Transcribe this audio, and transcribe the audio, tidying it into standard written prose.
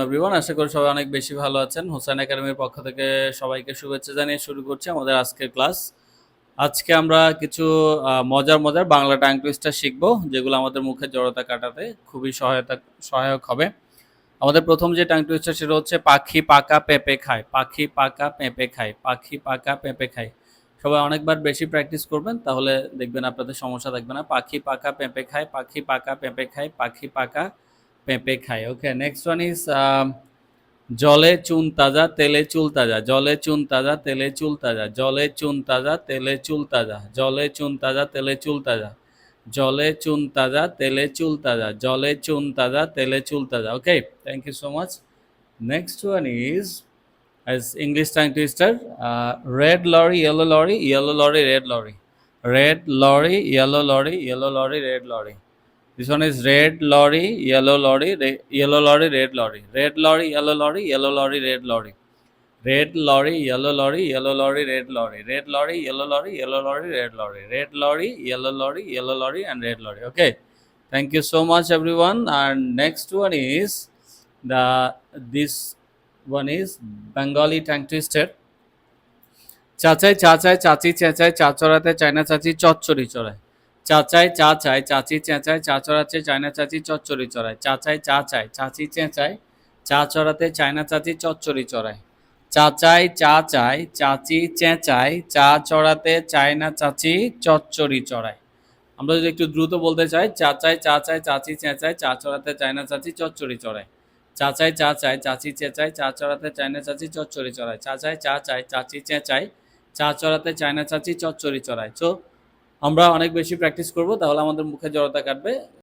Everyone, আশা করি সবাই অনেক বেশি ভালো আছেন। হোসেন একাডেমির পক্ষ থেকে সবাইকে শুভেচ্ছা জানিয়ে শুরু করছি আমাদের আজকের ক্লাস। আজকে আমরা কিছু মজার মজার বাংলা টাং টুইস্টার শিখবো, যেগুলো আমাদের মুখের জড়তা কাটাতে খুবই সহায়ক হবে। আমাদের প্রথম যে টাং টুইস্টার সেটা হচ্ছে পাখি পাকা পেঁপে খায়। পাখি পাকা পেঁপে খায়, পাখি পাকা পেঁপে খায়। সবাই অনেকবার বেশি প্র্যাকটিস করবেন, তাহলে দেখবেন আপনাদের সমস্যা থাকবে না। পাখি পাকা পেঁপে খায়, পাখি পাকা পেঁপে খায়, পাখি পাকা পেঁপে খায়। ওকে, নেক্সট ওয়ান ইজ জলে চুন তাজা তেলে চুল তাজা। জলে চুন তাজা তেলে চুল তাজা। জলে চুন তাজা তেলে চুল তাজা। জলে চুন তাজা তেলে চুল তাজা। জলে চুন তাজা তেলে চুল তাজা। জলে চুন তাজা তেলে চুল তাজা। Okay, thank you so much. Next one is as English tongue twister. Red lorry, yellow lorry, yellow lorry, red lorry. Red lorry, yellow lorry, yellow lorry, red lorry. This one is red lorry, yellow lorry, yellow lorry, red lorry. Red lorry, yellow lorry, yellow lorry, red lorry. Red lorry, yellow lorry, yellow lorry, red lorry. Red lorry, yellow lorry, yellow lorry, red lorry. Red lorry, yellow lorry, yellow lorry, and red lorry. Okay. Thank you so much, everyone. And next one is this one is Bengali tongue twister. চাচাই চাচাই চাচি চেঁচায় চা চড়াতে China চাচি চচ্চড়ি চড়ায়। চাচাই চা চায় চাচি চেঁচায় চা চড়াচ্ছে চায়না চাচি চচ্চড়ি চড়ায়। চাচাই চা চায় চাচি চেঁচায় চা চড়াতে চায়না চাচি চচ্চড়ি চড়ায়। চাচাই চা চায় চাচি চেঁচায় চা চড়াতে চায়না চাচি চচ্চড়ি চড়ায়। আমরা যদি একটু দ্রুত বলতে চাই, চাচাই চা চায় চাচি চেঁচায় চা চড়াতে চায়না চাচি চচ্চড়ি চড়ায়। চাচাই চা চায় চাচি চেঁচায় চা চড়াতে চায়না চাচি চচ্চড়ি চড়ায়। চাচাই চা চায় চাচি চেঁচায় চা চড়াতে চায়না চাচি চচ্চড়ি চড়ায়। সো আমরা অনেক বেশি প্র্যাকটিস করব, তাহলে আমাদের মুখে জড়তা কাটবে।